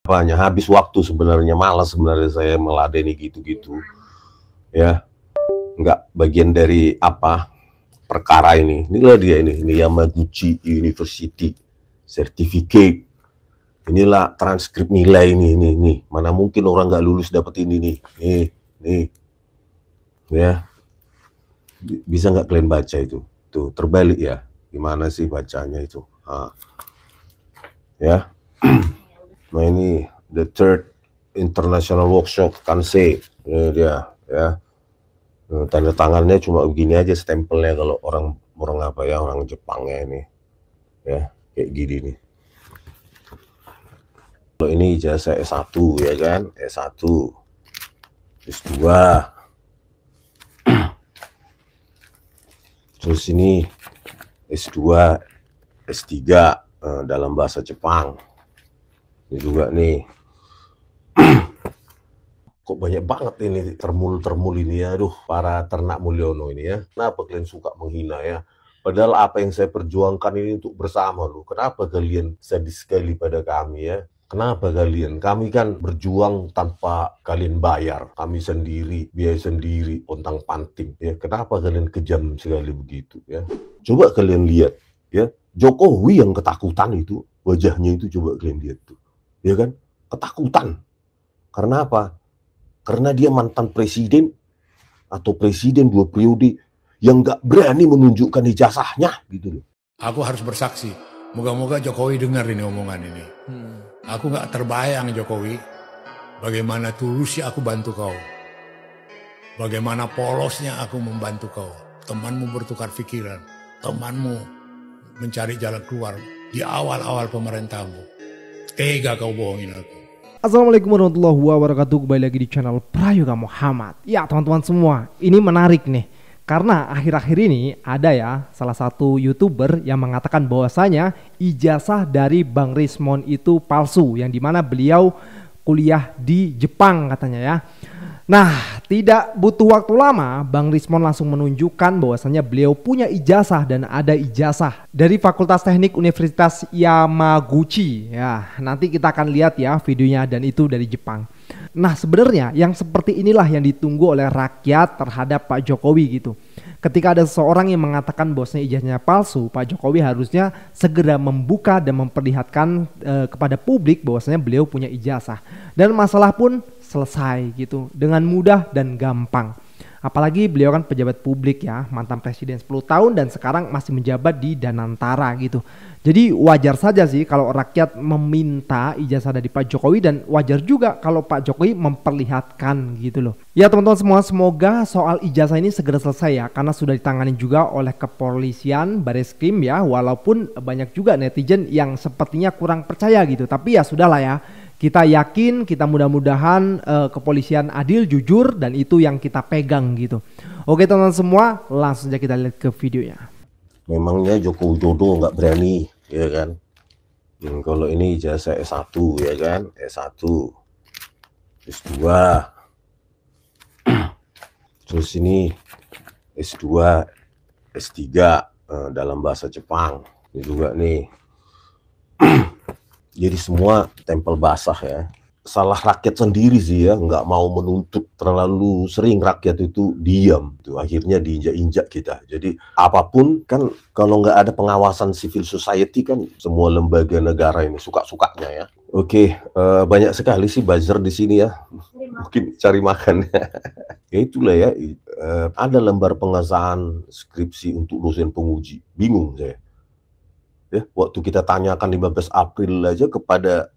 banyak habis waktu sebenarnya, malas sebenarnya saya meladeni gitu-gitu ya, nggak bagian dari apa perkara ini. Inilah dia ini Yamaguchi University Certificate, inilah transkrip nilai ini mana mungkin orang nggak lulus dapat ini nih ya. Bisa nggak kalian baca itu tuh terbalik ya, gimana sih bacanya itu ya. Nah ini the third international workshop Kansei, ini dia ya. Tanda tangannya cuma begini aja stempelnya kalau orang apa ya, orang Jepangnya ini ya, kayak gini nih. Kalau ini ijazah S1 ya kan, S1, S2, terus ini S2, S3 dalam bahasa Jepang. Ini juga nih. Kok banyak banget ini termul ini ya, aduh, para ternak Mulyono ini ya. Kenapa kalian suka menghina ya? Padahal apa yang saya perjuangkan ini untuk bersama loh. Kenapa kalian sadis sekali pada kami ya? Kenapa kalian? Kami kan berjuang tanpa kalian bayar. Kami sendiri, biaya sendiri, pontang panting ya. Kenapa kalian kejam sekali begitu ya? Coba kalian lihat ya, Jokowi yang ketakutan itu, wajahnya itu coba kalian lihat tuh. Ya kan? Ketakutan. Karena apa? Karena dia mantan presiden atau presiden 2 periode yang nggak berani menunjukkan ijazahnya gitu loh. Aku harus bersaksi. Moga-moga Jokowi dengar ini omongan ini. Aku nggak terbayang Jokowi, bagaimana tulusnya aku bantu kau. Bagaimana polosnya aku membantu kau. Temanmu bertukar pikiran. Temanmu mencari jalan keluar di awal-awal pemerintahanmu. Tega kau bohongin aku. Assalamualaikum warahmatullahi wabarakatuh. Kembali lagi di channel Prayoga Muhammad. Ya teman-teman semua, ini menarik nih. Karena akhir-akhir ini ada ya salah satu YouTuber yang mengatakan bahwasanya ijazah dari Bang Rismon itu palsu, yang dimana beliau kuliah di Jepang katanya ya. Nah, tidak butuh waktu lama, Bang Rismon langsung menunjukkan bahwasanya beliau punya ijazah dan ada ijazah dari Fakultas Teknik Universitas Yamaguchi. Ya, nanti kita akan lihat ya videonya, dan itu dari Jepang. Nah, sebenarnya yang seperti inilah yang ditunggu oleh rakyat terhadap Pak Jokowi gitu. Ketika ada seseorang yang mengatakan bahwasanya ijazahnya palsu, Pak Jokowi harusnya segera membuka dan memperlihatkan kepada publik bahwasanya beliau punya ijazah. Dan masalah pun selesai gitu dengan mudah dan gampang. Apalagi beliau kan pejabat publik ya, mantan presiden 10 tahun dan sekarang masih menjabat di Danantara gitu. Jadi wajar saja sih kalau rakyat meminta ijazah dari Pak Jokowi, dan wajar juga kalau Pak Jokowi memperlihatkan gitu loh. Ya teman-teman semua, semoga soal ijazah ini segera selesai ya, karena sudah ditangani juga oleh kepolisian, Bareskrim ya, walaupun banyak juga netizen yang sepertinya kurang percaya gitu. Tapi ya sudahlah ya. Kita yakin, kita mudah-mudahan kepolisian adil, jujur, dan itu yang kita pegang gitu. Oke teman-teman semua, langsung saja kita lihat ke videonya. Memangnya Joko Widodo nggak berani, ya kan? Kalau ini ijazah S1 ya kan, S1, S2, terus ini S2, S3 dalam bahasa Jepang. Ini juga nih. Jadi semua tempel basah ya. Salah rakyat sendiri sih ya, nggak mau menuntut. Terlalu sering rakyat itu diam, tuh akhirnya diinjak-injak kita. Jadi apapun kan, kalau nggak ada pengawasan civil society kan, semua lembaga negara ini suka-sukanya ya. Oke, banyak sekali sih buzzer di sini ya. Mungkin cari makan. Ya itulah ya. Ada lembar pengesahan skripsi untuk dosen penguji. Bingung saya. Ya, waktu kita tanyakan 15 April aja kepada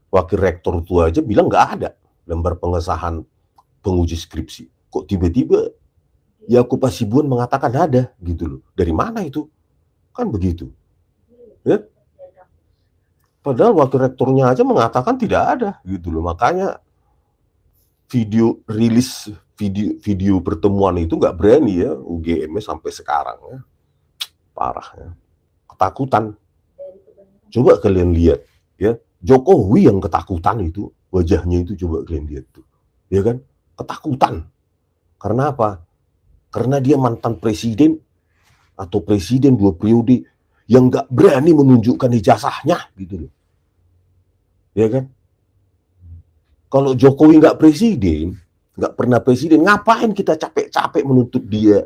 wakil rektor itu aja bilang nggak ada lembar pengesahan penguji skripsi. Kok tiba-tiba Yakub Hasibuan mengatakan ada gitu loh. Dari mana itu? Kan begitu. Ya. Padahal wakil rektornya aja mengatakan tidak ada gitu loh. Makanya video rilis video pertemuan itu nggak berani ya UGM sampai sekarang ya. Parah ya. Ketakutan. Coba kalian lihat ya, Jokowi yang ketakutan itu, wajahnya itu coba kalian lihat tuh. Ya kan? Ketakutan. Karena apa? Karena dia mantan presiden atau presiden 2 periode yang nggak berani menunjukkan ijazahnya gitu loh. Ya kan? Kalau Jokowi nggak presiden, nggak pernah presiden, ngapain kita capek-capek menuntut dia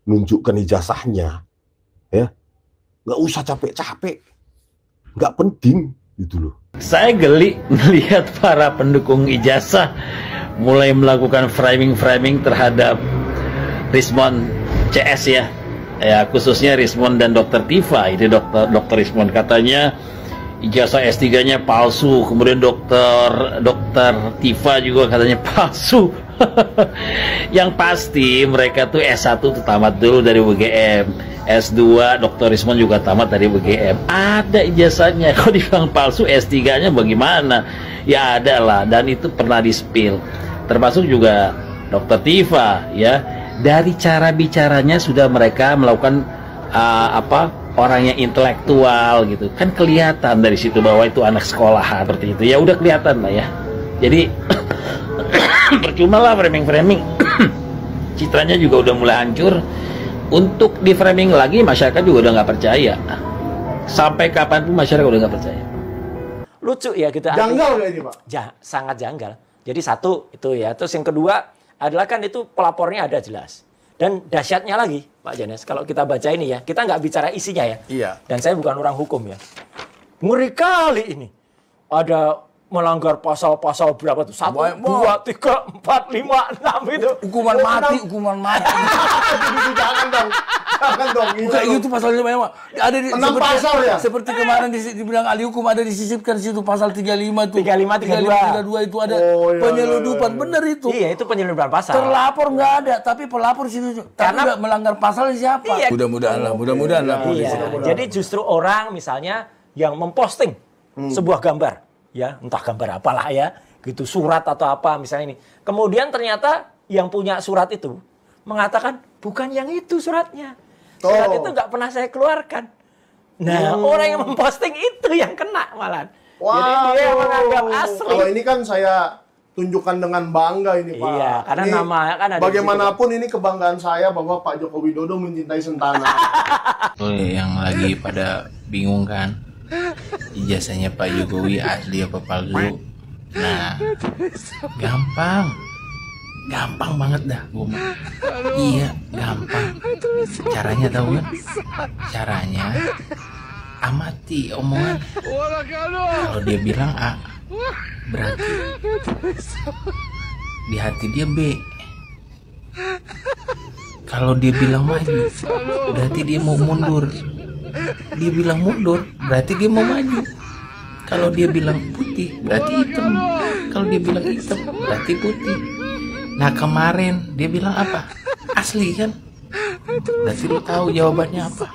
nunjukkan ijazahnya? Ya, nggak usah capek-capek, nggak penting gitu loh. Saya geli melihat para pendukung ijazah mulai melakukan framing terhadap Rismon CS ya. Ya, khususnya Rismon dan Dr. Tifa. Ini Dr. Rismon katanya ijazah S3-nya palsu, kemudian Dr. Tifa juga katanya palsu. Yang pasti mereka tuh S1 tuh tamat dulu dari UGM, S2 Dr. Rismon juga tamat dari UGM. Ada ijazahnya. Kalau dibilang palsu, S3-nya bagaimana? Ya ada lah, dan itu pernah di-spill. Termasuk juga Dr. Tifa ya. Dari cara bicaranya sudah mereka melakukan orang yang intelektual gitu. Kan kelihatan dari situ bahwa itu anak sekolahan seperti itu. Ya udah kelihatan lah ya. Jadi percuma lah framing. Citranya juga udah mulai hancur. Untuk di framing lagi masyarakat juga udah nggak percaya. Sampai kapanpun masyarakat udah nggak percaya. Lucu ya gitu. Janggal nggak ini Pak? Sangat janggal. Jadi satu itu ya. Terus yang kedua adalah kan itu pelapornya ada jelas. Dan dahsyatnya lagi Pak Janes, kalau kita baca ini ya, kita nggak bicara isinya ya. Iya. Dan saya bukan orang hukum ya. Ngeri kali ini. Ada melanggar pasal-pasal berapa tuh? 1, 2, 3, 4, 5, 6 itu. Hukuman mati. Jangan dong. Kayak gitu pasalnya memang ada di 6 pasal ya. Seperti kemarin dibilang ahli hukum ada disisipkan situ pasal 35 tuh. 35, 32 itu ada penyeludupan. Bener itu. Iya, itu penyeludupan pasal. Terlapor nggak ada, tapi pelapor situ. Karena udah melanggar pasal siapa? Iya. Mudah-mudahan lah. Iya. Jadi justru orang misalnya yang memposting sebuah gambar, ya entah gambar apalah ya, gitu surat atau apa misalnya ini. Kemudian ternyata yang punya surat itu mengatakan bukan yang itu suratnya. Surat itu nggak pernah saya keluarkan. Nah, orang yang memposting itu yang kena malah. Jadi dia menganggap asli. Kalau ini kan saya tunjukkan dengan bangga ini Pak. Iya, karena ini, namanya kan ada. Bagaimanapun ini kebanggaan saya bahwa Pak Joko Widodo mencintai Sentana. Yang lagi pada bingung kan, ijazahnya Pak Jokowi asli apa palsu? Nah, gampang banget dah gua. Iya, gampang. Caranya tahu kan? Caranya amati omongan. Kalau dia bilang A, berarti di hati dia B. Kalau dia bilang maju, berarti dia mau mundur. Dia bilang mundur, berarti dia mau maju. Kalau dia bilang putih, berarti hitam. Kalau dia bilang hitam, berarti putih. Nah kemarin dia bilang apa? Asli kan? Berarti lu tahu jawabannya apa?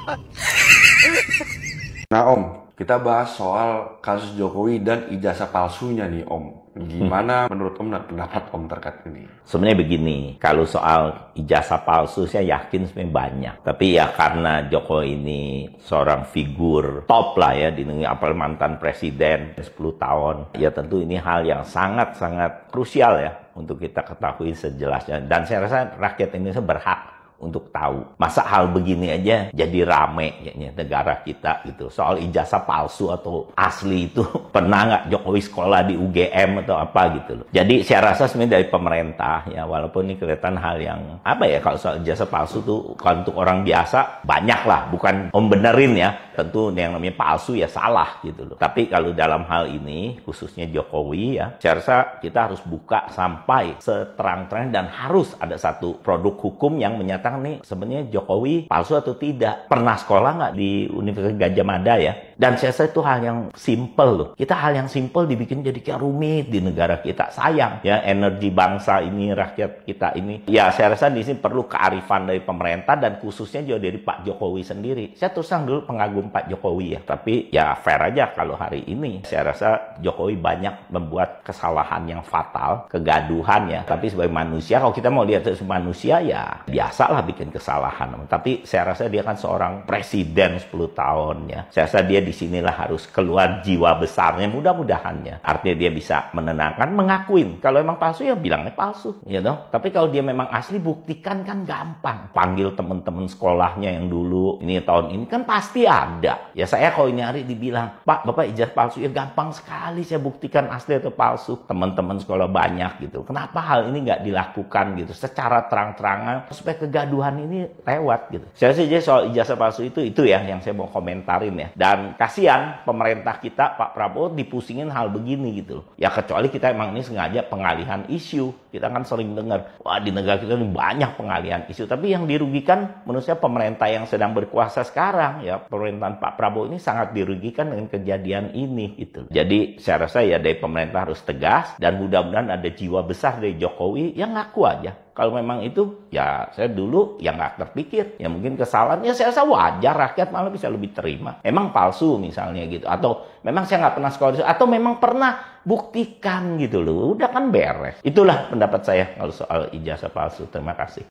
Nah Om, kita bahas soal kasus Jokowi dan ijazah palsunya nih Om. Gimana menurut Om dan pendapat Om terkait ini? Sebenarnya begini, kalau soal ijazah palsu saya yakin sebenarnya banyak. Tapi ya karena Jokowi ini seorang figur top lah ya di negeri, apalagi mantan presiden 10 tahun. Ya tentu ini hal yang sangat-sangat krusial ya untuk kita ketahui sejelasnya. Dan saya rasa rakyat Indonesia berhak untuk tahu. Masa hal begini aja jadi rame ya, negara kita gitu. Soal ijazah palsu atau asli itu pernah nggak Jokowi sekolah di UGM atau apa gitu loh. Jadi saya rasa sebenarnya dari pemerintah ya, walaupun ini kelihatan hal yang apa ya, kalau soal ijazah palsu tuh kalau untuk orang biasa banyak lah, bukan membenerin ya. Tentu yang namanya palsu ya salah gitu loh. Tapi kalau dalam hal ini khususnya Jokowi ya, saya rasa kita harus buka sampai seterang-terang dan harus ada satu produk hukum yang menyatakan nih sebenarnya Jokowi palsu atau tidak. Pernah sekolah nggak di Universitas Gajah Mada ya? Dan saya rasa itu hal yang simple loh. Kita hal yang simple dibikin jadi kayak rumit di negara kita. Sayang ya, energi bangsa ini, rakyat kita ini. Ya saya rasa di sini perlu kearifan dari pemerintah dan khususnya juga dari Pak Jokowi sendiri. Saya terus terang dulu pengagum Pak Jokowi ya. Tapi ya fair aja kalau hari ini saya rasa Jokowi banyak membuat kesalahan yang fatal, kegaduhan ya. Tapi sebagai manusia, kalau kita mau lihat sebagai manusia ya biasalah bikin kesalahan. Tapi saya rasa dia kan seorang presiden 10 tahun ya. Saya rasa dia disinilah harus keluar jiwa besarnya, mudah-mudahannya. Artinya dia bisa menenangkan, mengakuin. Kalau emang palsu ya bilangnya palsu, ya dong. Tapi kalau dia memang asli, buktikan kan gampang. Panggil teman-teman sekolahnya yang dulu, ini tahun ini kan pasti ada. Ya saya kalau ini hari dibilang, Pak, Bapak ijazah palsu, ya gampang sekali saya buktikan asli atau palsu. Teman-teman sekolah banyak gitu. Kenapa hal ini nggak dilakukan gitu secara terang-terangan supaya kegaduhan ini lewat gitu. Saya sih soal ijazah palsu itu ya yang saya mau komentarin ya. Dan kasihan pemerintah kita, Pak Prabowo, dipusingin hal begini gitu. Ya kecuali kita emang ini sengaja pengalihan isu. Kita kan sering dengar, wah di negara kita ini banyak pengalihan isu. Tapi yang dirugikan menurut saya pemerintah yang sedang berkuasa sekarang ya. Pemerintahan Pak Prabowo ini sangat dirugikan dengan kejadian ini gitu. Jadi saya rasa ya dari pemerintah harus tegas dan mudah-mudahan ada jiwa besar dari Jokowi yang ngaku aja. Kalau memang itu, ya saya dulu yang nggak terpikir. Ya mungkin kesalahan, ya saya rasa wajar, rakyat malah bisa lebih terima. Emang palsu misalnya gitu. Atau memang saya nggak pernah sekolah, atau memang pernah, buktikan gitu loh. Udah kan beres. Itulah pendapat saya kalau soal ijazah palsu. Terima kasih.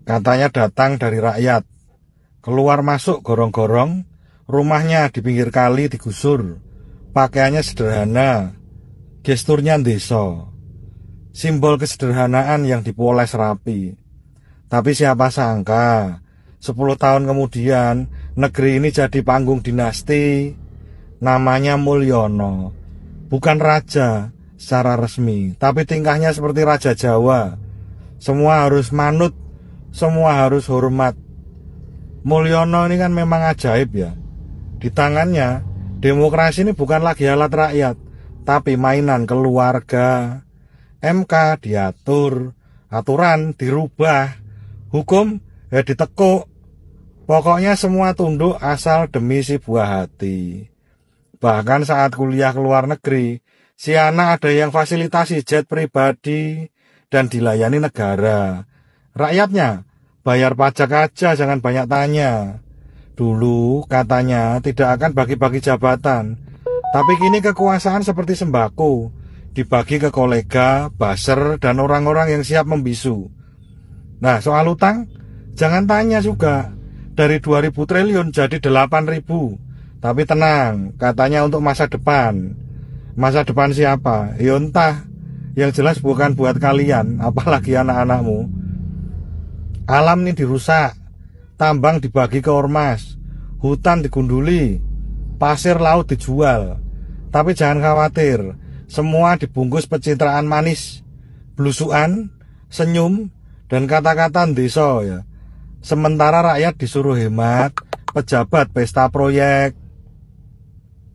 Katanya datang dari rakyat. Keluar masuk gorong-gorong, rumahnya di pinggir kali digusur. Pakaiannya sederhana, gesturnya ndeso. Simbol kesederhanaan yang dipoles rapi. Tapi siapa sangka 10 tahun kemudian negeri ini jadi panggung dinasti. Namanya Mulyono. Bukan raja secara resmi, tapi tingkahnya seperti raja Jawa. Semua harus manut, semua harus hormat. Mulyono ini kan memang ajaib ya. Di tangannya demokrasi ini bukan lagi alat rakyat, tapi mainan keluarga. MK diatur, aturan dirubah, hukum ya ditekuk. Pokoknya semua tunduk asal demi si buah hati. Bahkan saat kuliah ke luar negeri, si anak ada yang fasilitasi jet pribadi dan dilayani negara. Rakyatnya bayar pajak aja, jangan banyak tanya. Dulu katanya tidak akan bagi-bagi jabatan, tapi kini kekuasaan seperti sembako, dibagi ke kolega, buzzer, dan orang-orang yang siap membisu. Nah, soal utang, jangan tanya juga. Dari 2.000 triliun jadi 8.000. Tapi tenang, katanya untuk masa depan. Masa depan siapa? Ya entah. Yang jelas bukan buat kalian, apalagi anak-anakmu. Alam ini dirusak. Tambang dibagi ke ormas. Hutan digunduli. Pasir laut dijual. Tapi jangan khawatir. Semua dibungkus pencitraan manis, blusukan, senyum, dan kata-kata ndeso ya. Sementara rakyat disuruh hemat, pejabat pesta proyek.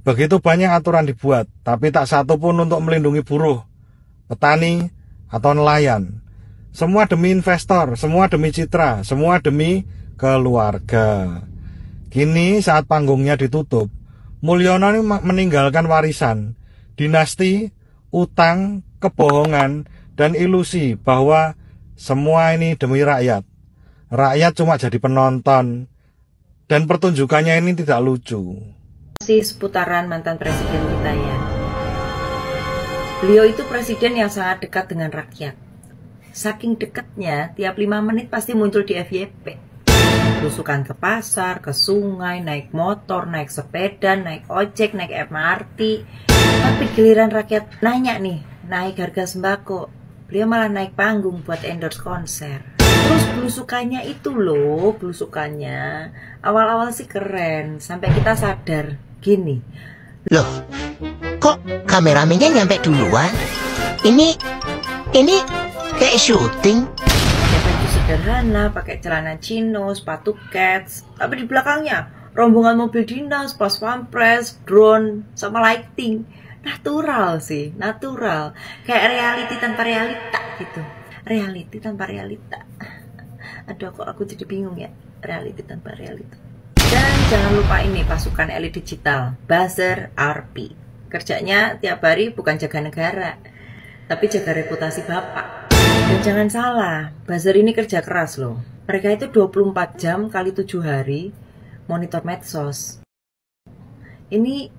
Begitu banyak aturan dibuat, tapi tak satu pun untuk melindungi buruh, petani, atau nelayan. Semua demi investor, semua demi citra, semua demi keluarga. Kini saat panggungnya ditutup, Mulyono ini meninggalkan warisan dinasti, utang, kebohongan, dan ilusi bahwa semua ini demi rakyat. Rakyat cuma jadi penonton, dan pertunjukannya ini tidak lucu. Masih seputaran mantan presiden kita ya. Beliau itu presiden yang sangat dekat dengan rakyat. Saking dekatnya, tiap 5 menit pasti muncul di FYP. Belusukan ke pasar, ke sungai, naik motor, naik sepeda, naik ojek, naik MRT. Tapi giliran rakyat nanya nih, naik harga sembako, beliau malah naik panggung buat endorse konser. Terus belusukannya itu loh, belusukannya awal-awal sih keren, sampai kita sadar gini. Loh, kok kameramennya nyampe duluan? Ini kayak syuting. Baju sederhana, pakai celana chino, sepatu kets, tapi di belakangnya rombongan mobil dinas, pas pampres, drone, sama lighting. Natural sih, natural. Kayak reality tanpa realita gitu. Reality tanpa realita. Aduh, kok aku jadi bingung ya. Reality tanpa realita. Dan jangan lupa ini pasukan elit digital, buzzer RP. Kerjanya tiap hari bukan jaga negara, tapi jaga reputasi bapak. Dan jangan salah, buzzer ini kerja keras loh. Mereka itu 24 jam kali 7 hari monitor medsos. Ini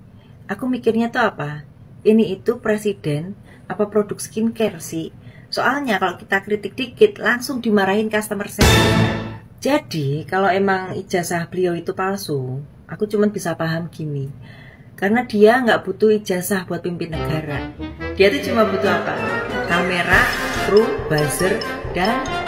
aku mikirnya tuh apa? Ini itu presiden apa produk skincare sih? Soalnya kalau kita kritik dikit langsung dimarahin customer service. Jadi kalau emang ijazah beliau itu palsu, aku cuma bisa paham gini. Karena dia nggak butuh ijazah buat pimpin negara. Dia tuh cuma butuh apa? Kamera, kru, buzzer, dan